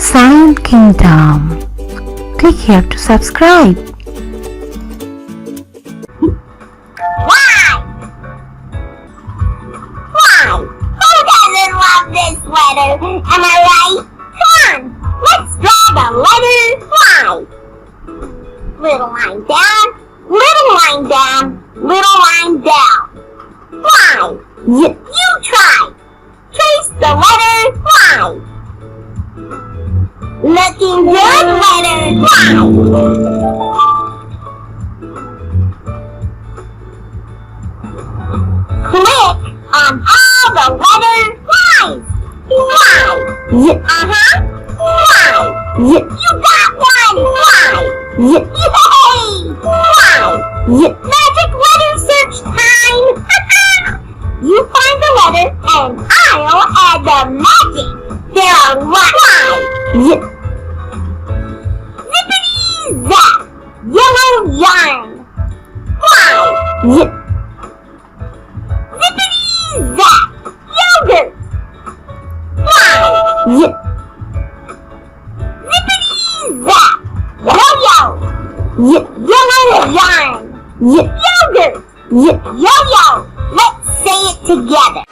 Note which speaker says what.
Speaker 1: Sound Kingdom. Click here to subscribe.
Speaker 2: Why? Who doesn't love this letter? Am I right? Come on, let's draw the letter Y. Little line down, little line down, little line down. Y. You try. Trace the letter Y. Looking good, letter Y. Click on all the letter Y's. Y. Y. You got one. Y. Yay! Y. Magic letter search time. You find the letter and I'll add the magic. There are Y. Zippity zap. Yellow yarn. Y. Zippity zap. Yogurt. Y. Zippity zap. Yo-yo. Yellow yarn. Yogurt. Yo-yo. Let's say it together.